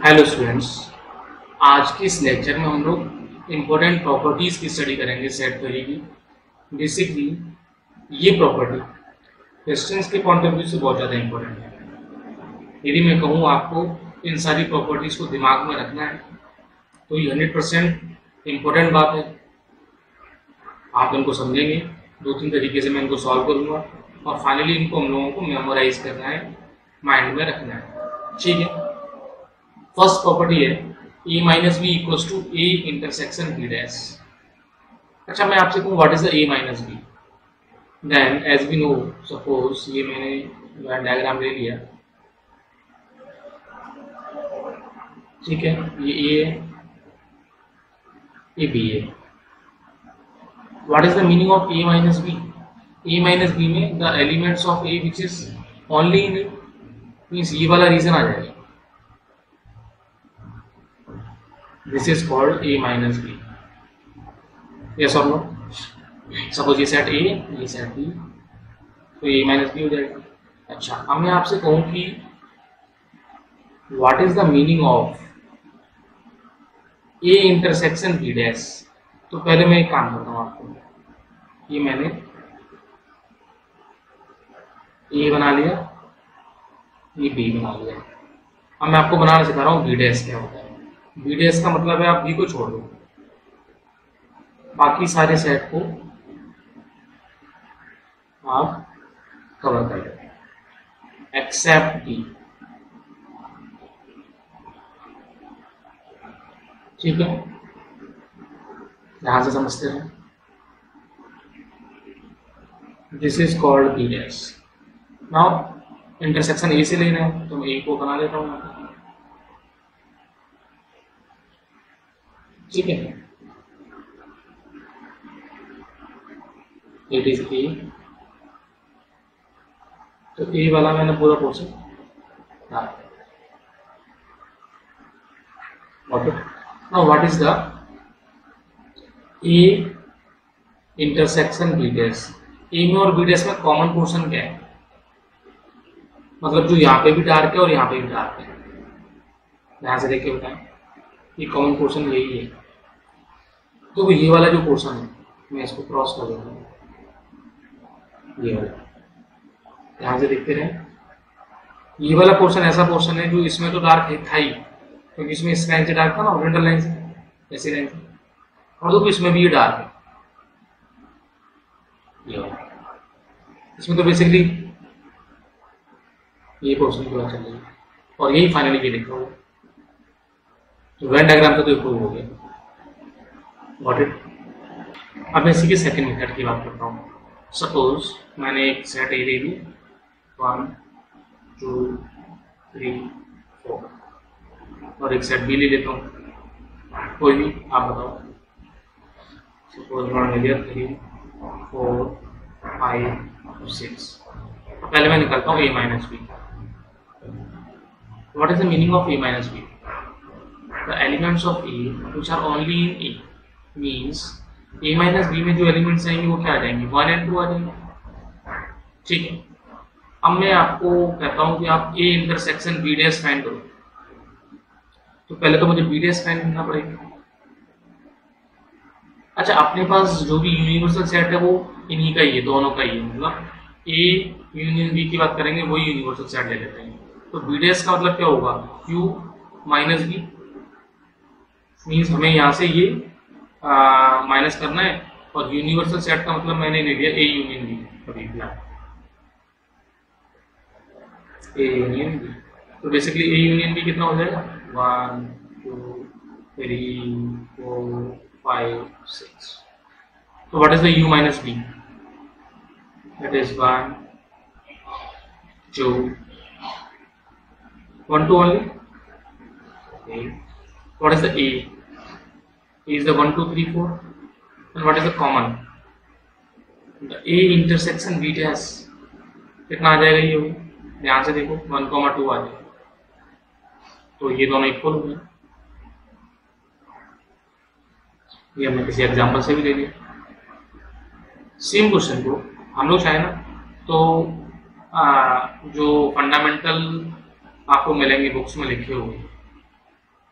Hello students, आज के इस लेक्चर में हम लोग इम्पोर्टेंट प्रॉपर्टीज़ की स्टडी करेंगे सेट थ्योरी की। बेसिकली ये प्रॉपर्टी क्वेश्चंस के पॉइंट ऑफ व्यू से बहुत ज़्यादा इम्पोर्टेंट है। यदि मैं कहूँ आपको इन सारी प्रॉपर्टीज़ को दिमाग में रखना है तो ये 100% इम्पोर्टेंट बात है। आप इनको समझेंगे, 2-3 तरीके से मैं इनको सॉल्व करूँगा और फाइनली इनको हम लोगों को मेमोराइज करना है, माइंड में रखना है। ठीक है, फर्स्ट प्रॉपर्टी है a minus B equals to a intersection b dash. अच्छा, मैं आपसे कहूँ what is the a minus B, then as we know, suppose ये मैंने डायग्राम ले लिया, ठीक है, ये a है, ये b है। What is the meaning of a minus B? a minus B में the elements of a which is only in a, means ये वाला रीजन आ जाएगा। This is called a minus b. Yes or no? Suppose ये set a, ये set b, तो a minus b हो जाएगा। अच्छा, अब मैं आपसे कहूँ कि what is the meaning of a intersection b dash, तो पहले मैं एक काम करता हूँ आपको, ये मैंने a बना लिया, ये b बना लिया। अब मैं आपको बनाना सिखा रहा हूँ b dash क्या होता है। b डैश का मतलब है आप b को छोड़ दो, बाकी सारे सेट को आप कवर कर लो एक्सेप्ट b। ठीक है, यहां से समझते हैं। This is called b dash. Now intersection a से लेना है तो मैं a को बना लेता हूं। ठीक है, इट इज ए, तो ए वाला मैंने पूरा portion now what is the A intersection B dash. A में और बी डैश में कॉमन पोर्शन क्या है? मतलब जो यहाँ पे भी डार्क है और यहाँ पे भी डार्क है, ध्यान से देख के बताएं, ये कॉमन पोर्शन यही है। तो ये वाला जो पोर्शन है मैं इसको क्रॉस कर दूंगा, ये वाला, ध्यान से देखते रहे। ये वाला पोर्शन ऐसा पोर्शन है जो इसमें तो डार्क है था ही, क्योंकि इसमें इस लाइन से डार्क था ना, ओरिएंटल लाइन से, ऐसी लाइन से, और तो इसमें भी ये डार्क है, ये वाला। इसमें तो बेसिकली ये पोर्शन पूरा चल रही है और यही फाइनली ये लिखा हुआ। तो वेन डायग्राम से तो प्रूव हो गया। Got it? अब मैं इसी के सेकंड मेथड की बात करता हूँ। सपोज मैंने एक सेट ए ले ली, 1 2 3 4, और एक सेट बी ले लेता हूँ, कोई भी आप बताओ। सपोज मैंने ले लिया 3 4 5 6। पहले मैं निकालता हूँ a minus B. What is the meaning of a minus B? The elements of A which are only in A means A minus B में जो एलिमेंट्स आएंगे वो क्या आ जाएंगे? 1 and 2 आ जाएंगे। ठीक है, अब मैं आपको कहता हूँ कि आप A intersection B dash find करो, तो पहले तो मुझे B डैश फाइंड करना पड़ेगा। अच्छा, अपने पास जो भी यूनिवर्सल सेट है वो इन्हीं का ही है, दोनों का ही है, मतलब A यूनियन B की बात करेंगे वही यूनिवर्सल सेट ले लेते हैं। तो B डैश का मतलब क्या होगा? Q माइनस B, मीन्स हमें यहाँ से ये माइनस करना है, और यूनिवर्सल सेट का मतलब मैंने ले लिया ए यूनियन बी। अभी ए यूनियन बी, तो बेसिकली ए यूनियन बी कितना हो जाएगा? 1 2 3 4 5 6। तो what is the U minus B? That is 1 2 1 2 only. What is the A? A is the 1 2 3 4, and what is the common? The A intersection B dash कितना आ जाएगा? ये ध्यान से देखो, 1 2 आ जाएगा, तो ये दोनों इक्वल हो गए। ये हमने किसी एग्जांपल से भी ले लिया। सेम क्वेश्चन को हम लोग चाहे ना तो जो फंडामेंटल आपको मिलेंगे बुक्स में लिखे हुए,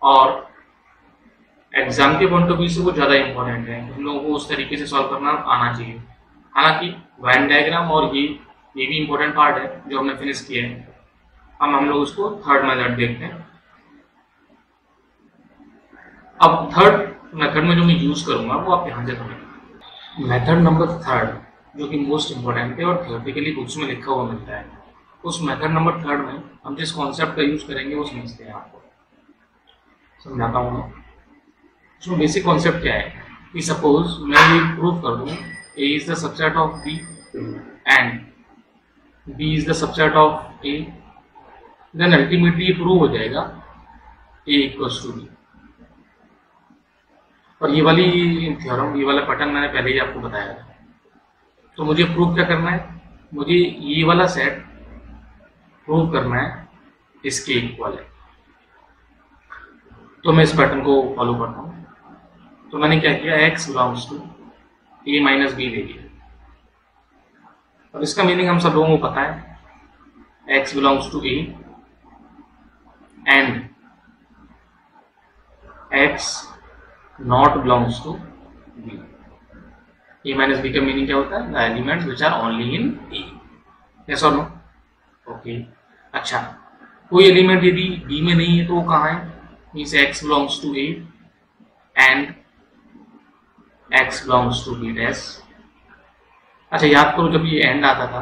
और एग्जाम के पॉइंट ऑफ व्यू से वो ज़्यादा इंपॉर्टेंट है, हम लोगों को उस तरीके से सॉल्व करना आना चाहिए। हालांकि वेन डायग्राम और ये भी इंपॉर्टेंट पार्ट है जो हमने फिनिश किया है। अब हम लोग उसको थर्ड मेथड देखते हैं। अब थर्ड मेथड में जो मैं यूज करूंगा वो आप ध्यान से सुनिए। मेथड नंबर थर्ड जो कि मोस्ट इंपॉर्टेंट है और थियोरेटिकली बुक्स में लिखा हुआ मिलता है, उस मेथड नंबर थर्ड में हम जिस कॉन्सेप्ट का यूज करेंगे वो समझते हैं। आपको समझाता हूँ मैं। उसमें बेसिक कॉन्सेप्ट क्या है कि सपोज मैं ये प्रूव कर दूं A is the subset of B and B is the subset of A, then ultimately prove हो जाएगा A equals to B। और ये वाली थ्योरम, ये वाला पैटर्न मैंने पहले ही आपको बताया था। तो मुझे प्रूव क्या करना है, मुझे ये वाला सेट प्रूव करना है इसके इक्वल है। तो मैं इस पैटर्न को फॉलो करता हूँ। तो मैंने क्या किया, x belongs to a minus B ले लिया। अब इसका मीनिंग हम सब लोगों को पता है, x belongs to a and x not belongs to b। a minus B का मीनिंग क्या होता है, the elements which are only in a। Yes और नो? ओके। अच्छा, कोई एलिमेंट यदि b में नहीं है तो वो कहाँ है, means x belongs to a and x belongs to b dash. अच्छा, याद करो जब ये एंड आता था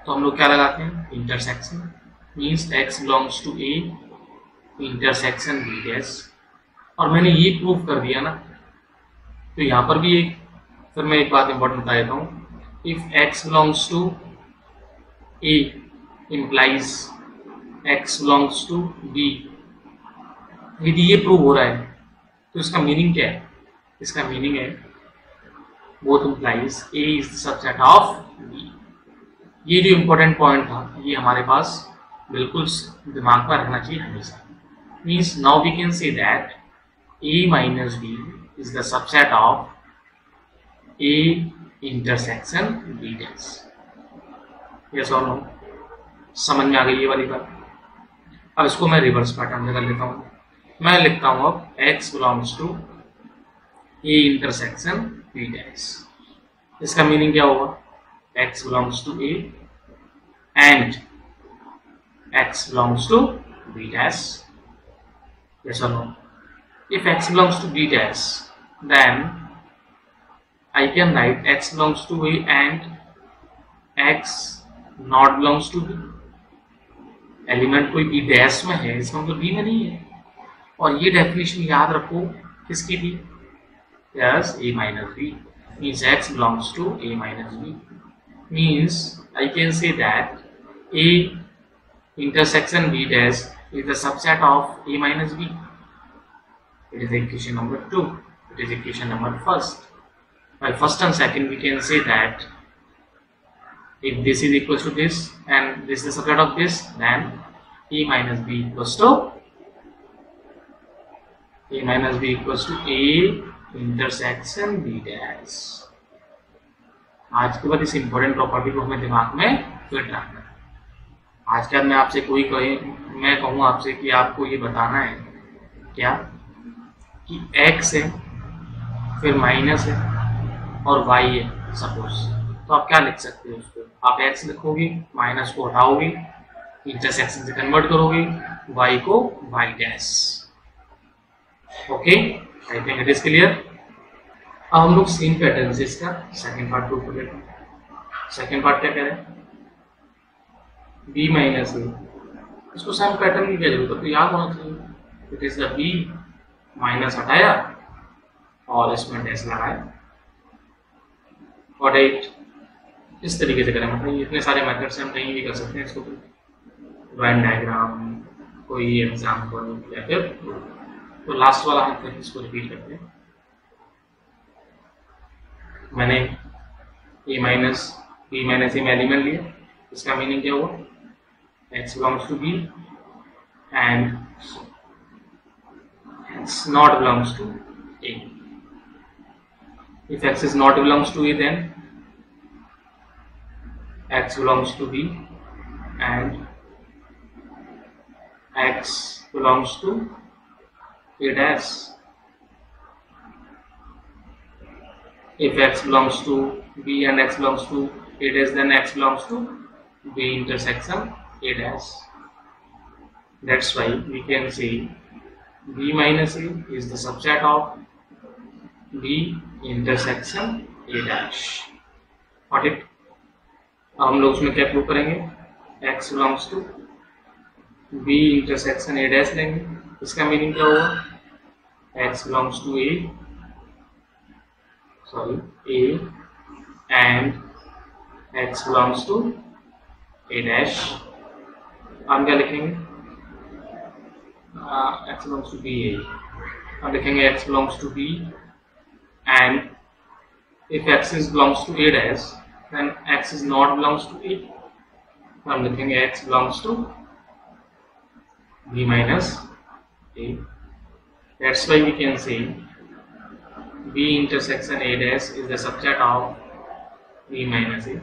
तो हम लोग क्या लगाते हैं, intersection, means x belongs to a intersection b dash. और मैंने ये प्रूव कर दिया ना, तो यहाँ पर भी एक, फिर मैं एक बात इंपॉर्टेंट बता देता हूँ, if x belongs to a implies x belongs to b। यदि ये प्रूव हो रहा है तो इसका मीनिंग क्या है, इसका मीनिंग है both implies a is the subset of b। ये जो इंपॉर्टेंट पॉइंट था ये हमारे पास बिल्कुल दिमाग में रखना चाहिए हमेशा। Means now we can say that a minus b is the subset of a intersection b dash। Yes और नो? समझ में आ गई ये वाली बात? अब इसको मैं रिवर्स पैटर्न में कर लेता हूँ। मैं लिखता हूँ अब x belongs to a intersection b dash. इसका मीनिंग क्या होगा, x belongs to a and x belongs to b dash. Yes और no? If x belongs to b dash, then I can write x belongs to a and x not belongs to b। Element कोई b dash में है, इसका मतलब b में नहीं है। और ये डेफिनेशन याद रखो किसकी थी, yes, a minus b means x belongs to a minus b means I can say that a intersection b dash is the subset of a minus b। It is equation number 2. It is equation number first. By first and second, we can say that if this is equal to this and this is the subset of this, then a minus b equals to a intersection b dash। आज के बाद इस important property को हमें दिमाग में fit रखना है। आज के बाद मैं आपसे कोई कहे, मैं कहूँ आपसे कि आपको ये बताना है क्या कि x है, फिर माइनस है और y है सपोज, तो आप क्या लिख सकते हो उसको, आप x लिखोगे, माइनस को हटाओगे, इंटरसेक्शन से कन्वर्ट करोगे, y को y dash. Okay, I think it is clear. अब हम लोग सेम पैटर्न से इसका सेकंड पार्ट प्रूव कर लेते हैं। सेकंड पार्ट क्या कह रहे हैं, b माइनस a। इसको सेम पैटर्न की क्या जरूरत है, तो याद होना चाहिए, it is the b minus हटाया और इसमें डैश लगाया। और इस तरीके से करें, मतलब इतने सारे मेथड से हम कहीं भी कर सकते हैं इसको, वेन डायग्राम, कोई एग्जाम्पल या फिर तो लास्ट वाला हम फिर इसको रिपीट करते हैं। मैंने a minus b minus a में एलिमेंट लिया, इसका मीनिंग क्या हुआ, x belongs to b and x not belongs to a। If x is not belongs to a, then x belongs to b and x belongs to A dash. If x belongs to B and x belongs to A dash, then x belongs to B intersection A dash. That's why we can say B minus A is the subset of B intersection A dash. Got it? अब हम लोग उसमें क्या prove करेंगे, x belongs to B intersection A dash लेंगे. इसका meaning क्या होगा, x belongs to A and x belongs to A dash. हम क्या लिखेंगे, x belongs to B A. हम लिखेंगे x belongs to B and if x is belongs to A dash, then x is not belongs to A. हम लिखेंगे x belongs to B minus A. That's why we can say B intersection A dash is the subset of B minus A.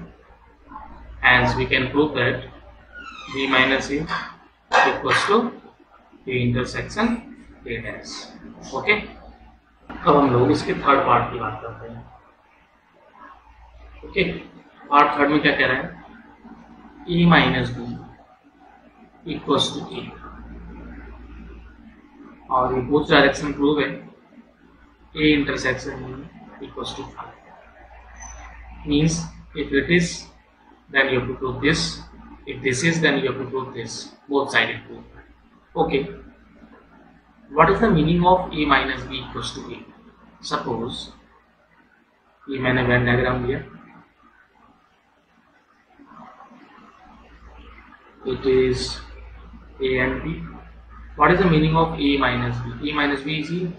Hence we can prove that B minus A equals to B intersection A dash. Okay? अब हम लोग इसके third part की बात करते हैं. Okay, part third में क्या कह रहा है, A minus B equals to A, और ये बोथ डायरेक्शन प्रूव है. A intersection B equals to 5 means if it is, then you have to prove this. If this is, then you have to prove this. Both sided proof. Okay. What is the meaning of A minus B equals to A? Suppose ये मैंने Venn diagram लिया. It is A and B. What is the meaning of A minus B? A minus B is here.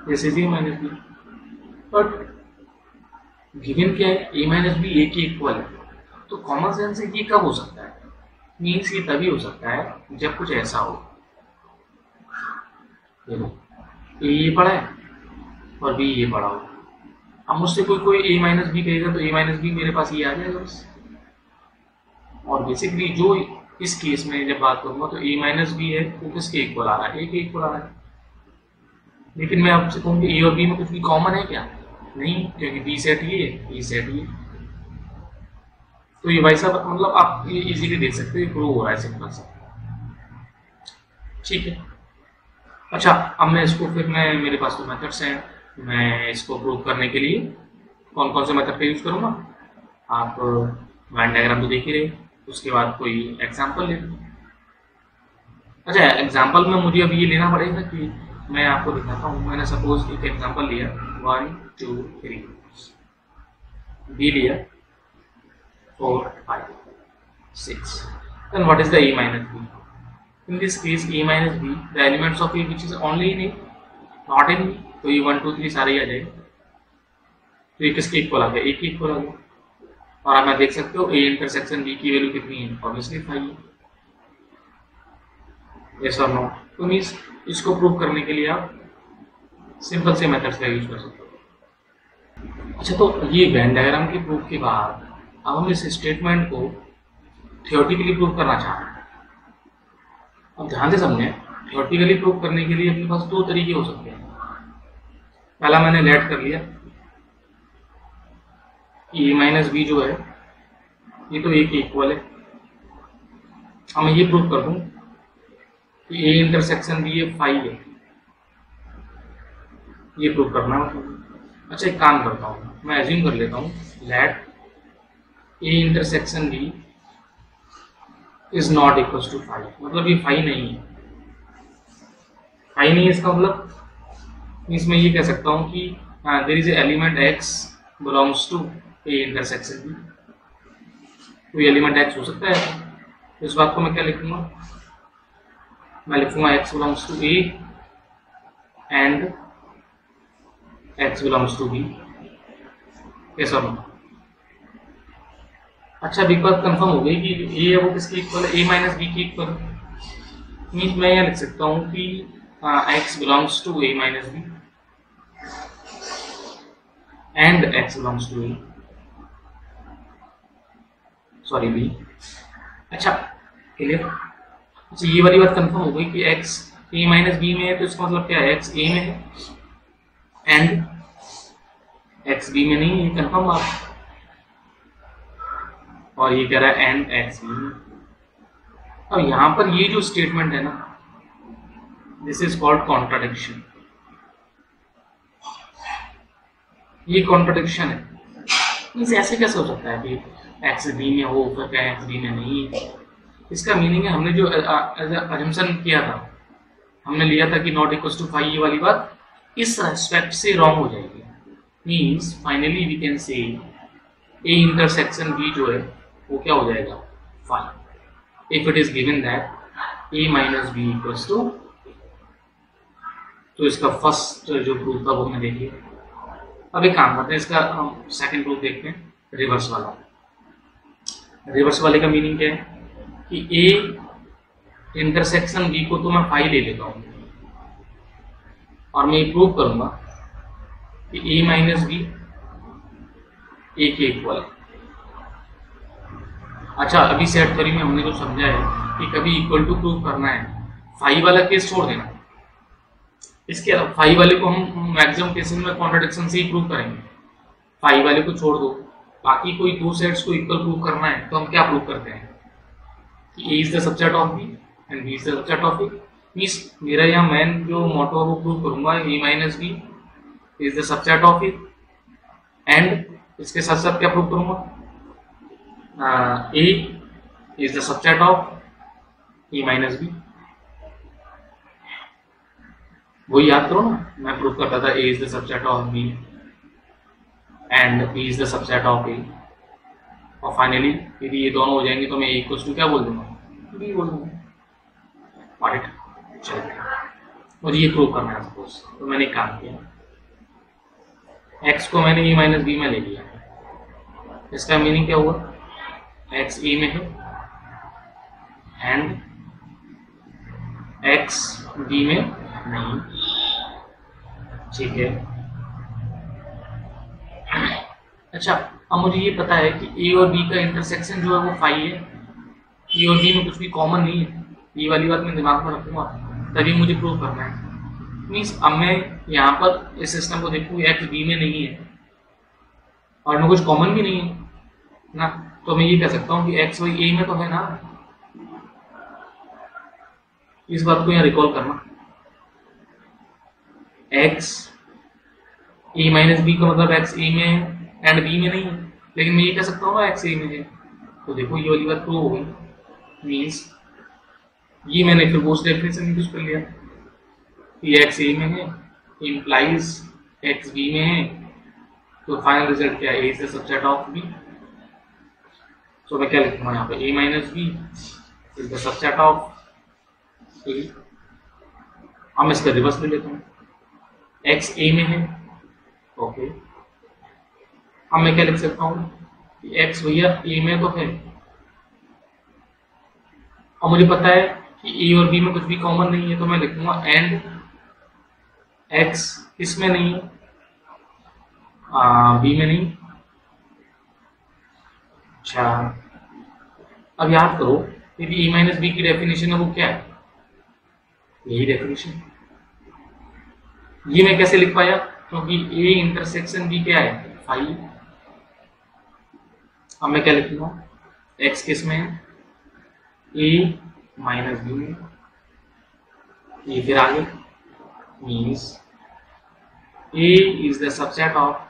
This is A minus B. But given क्या है, A minus B A के equal है, तो common sense से ये कब हो सकता है, मीन्स ये तभी हो सकता है जब कुछ ऐसा हो, देखो A ये पड़ा है और B ये पड़ा हो. अब मुझसे कोई A माइनस बी कहेगा तो A माइनस बी मेरे पास ये आ जाएगा बस. और बेसिकली जो इस केस में जब बात करूंगा तो A माइनस बी है वो किसके इक्वल आ रहा है, A के इक्वल आ रहा है. लेकिन मैं आपसे कहूँ कि A और B में कुछ भी कॉमन है क्या, नहीं, क्योंकि B सेट ये E सेट ये. तो ये वैसा मतलब आप ये इजीली देख सकते हो, प्रूव हो रहा है सिंपल सा. ठीक है. अच्छा, अब मैं इसको फिर मेरे पास तो मेथड्स हैं, मैं इसको प्रूव करने के लिए कौन कौन से मेथड का यूज करूँगा. आप वेन डायग्राम तो देख ही रहे, उसके बाद कोई एग्जाम्पल ले. अच्छा, एग्जाम्पल में मुझे अभी ये लेना पड़ेगा कि मैं आपको दिखाता हूँ. मैंने सपोज एक एग्जाम्पल लिया 1 2 3, बी लिया 4 5 6. Then what is the A minus B? In this case, A minus B, the elements of A which is only in A, not in B. तो ये 1 2 3 सारे ही आ जाएंगे. तो ये किसके इक्वल आ गया, A के इक्वल आ गया. और आप देख सकते हो A इंटरसेक्शन B की वैल्यू कितनी है, ऑब्वियसली 5 है. यस और नो. तो मीन्स इसको प्रूव करने के लिए आप सिंपल से मेथड्स का यूज कर सकते हो. अच्छा, तो ये वेन डायग्राम के प्रूफ के बाद अब हम इस स्टेटमेंट को थियोरेटिकली प्रूव करना चाह रहे हैं. अब ध्यान से समझें, थियोरेटिकली प्रूव करने के लिए अपने पास दो तरीके हो सकते हैं. पहला मैंने लेट कर लिया कि A माइनस बी जो है ये तो A के इक्वल है. अब मैं ये प्रूव कर दूं कि A इंटरसेक्शन B ये 5 है, ये प्रूव करना मतलब. अच्छा, एक काम करता हूँ, मैं एज्यूम कर लेता हूँ let A intersection B is not equal to 5. मतलब ये 5 नहीं है. 5 नहीं है इसका मतलब इसमें ये कह सकता हूँ कि there is a element x belongs to A intersection B. कोई एलिमेंट x हो सकता है. तो इस बात को मैं क्या लिखूंगा, मैं लिखूंगा x belongs to A and x belongs to B. कैसा हो? अच्छा, एक बात कंफर्म हो गई कि A है वो किसके इक्वल है, A माइनस बी के इक्वल. मीन्स मैं यहाँ लिख सकता हूँ कि x belongs to A minus B and x belongs to A, sorry B. अच्छा, क्लियर. अच्छा, ये वाली बात कंफर्म हो गई कि x ए माइनस बी में है तो इसका मतलब क्या है, एक्स ए में है एंड एक्स बी में नहीं है, कंफर्म बात। और ये कह रहा है एंड एक्स बी में। अब यहां पर ये जो स्टेटमेंट है ना, दिस इज कॉल्ड कॉन्ट्राडिक्शन। ये कॉन्ट्राडिक्शन है। इस ऐसे कैसे हो सकता है कि एक्स बी में हो फिर क्या एक्स बी में नहीं है? इसका मीनिंग है हमने जो अजम्पशन किया था, हमने लिया था कि नॉट इक्वल टू फाइव, ये वाली बात इस रेस्पेक्ट से रॉन्ग हो जाएगी। Means finally we can say A intersection B जो है वो क्या हो जाएगा, five, if it is given that A minus B equals to. तो इसका फर्स्ट जो प्रूफ था वो हमने देखिए। अब एक काम करते हैं, इसका हम सेकंड प्रूफ देखते हैं, रिवर्स वाला। रिवर्स वाले का मीनिंग क्या है कि ए इंटरसेक्शन बी को तो मैं फाइव ले लेता हूं और मैं ये प्रूव करूंगा कि ए माइनस बी ए के इक्वल। अच्छा, अभी सेट थ्योरी में हमने जो समझा है कि कभी इक्वल टू प्रूव करना है, फाइव वाला केस छोड़ देना। इसके अलावा फाइव वाले को हम मैक्सिमम केसेस में कॉन्ट्राडिक्शन से ही प्रूव करेंगे। फाइव वाले को छोड़ दो, बाकी कोई दो सेट्स को इक्वल प्रूव करना है तो हम क्या प्रूव करते हैं कि A is the subset of B and B is the subset of A. Means मेरा यहाँ मेन जो मोटो है वो प्रूव करूंगा A minus B is the subset of A, and इसके साथ साथ क्या प्रूव करूंगा, A is the subset of A minus B. वही याद करो ना, मैं प्रूव करता था A is the subset of B and B is the subset of ए, और फाइनली यदि ये दोनों हो जाएंगे तो मैं ए इक्वल्स टू क्या बोल दूंगा, बी बोल दूंगा। ऑलराइट, चलिए मुझे ये प्रूव करना है सपोज। तो मैंने एक काम किया, एक्स को मैंने ए माइनस बी में ले लिया। इसका मीनिंग क्या हुआ, एक्स ए में है एंड एक्स बी में नहीं। ठीक है, अच्छा अब मुझे ये पता है कि ए और बी का इंटरसेक्शन जो है वो फाइव है। ए और बी में कुछ भी कॉमन नहीं है, ये वाली बात मैं दिमाग में रखूंगा तभी मुझे प्रूव करना है। मीन्स अब मैं यहाँ पर इस सिस्टम को देखूँ, एक्स बी में नहीं है और में कुछ कॉमन भी नहीं है ना, तो मैं ये कह सकता हूँ कि एक्स वाई ए में तो है ना। इस बात को यहाँ रिकॉल करना, एक्स ए माइनस बी का मतलब एक्स ए में है एंड बी में नहीं है, लेकिन मैं ये कह सकता हूँ एक्स ए में है। तो देखो ये वाली बात प्रूव हो गई। मीन्स ये मैंने फिर वो डेफिनेशन यूज कर लिया कि एक्स ए में है इम्प्लाइज एक्स बी में है, तो फाइनल रिजल्ट क्या है, A is the subset of B. तो मैं क्या लिखूंगा यहाँ पे, A minus B is the subset of A. अब मैं इसका रिवर्स ले लेता हूँ, एक्स ए में है, ओके। अब मैं क्या लिख सकता हूँ कि एक्स भैया ए में तो है और मुझे पता है कि ए और बी में कुछ भी कॉमन नहीं है, तो मैं लिखूंगा एंड एक्स इसमें नहीं है, बी में नहीं। अच्छा अब याद करो, यदि ए माइनस बी की डेफिनेशन है वो क्या है, यही डेफिनेशन। ये मैं कैसे लिख पाया, क्योंकि ए इंटरसेक्शन बी क्या है, फाइव। अब मैं क्या लिखूंगा, एक्स किस में है, ए माइनस बी में, ये फिर आगे means A is the subset of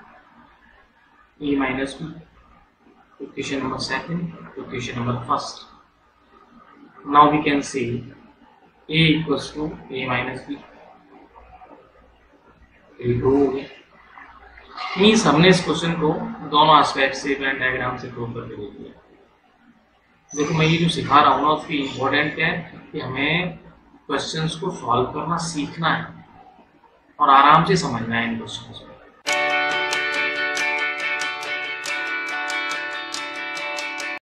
A minus B. Question number second, question number first. Now we can say A equals to A minus B. Means हमने इस क्वेश्चन को दोनों एस्पेक्ट से वेन डायग्राम से प्रूव करके देख लिया। देखो मैं ये जो सिखा रहा हूँ ना, उसकी इम्पोर्टेंट क्या है कि हमें क्वेश्चंस को सॉल्व करना सीखना है और आराम से समझना है इन क्वेश्चंस को।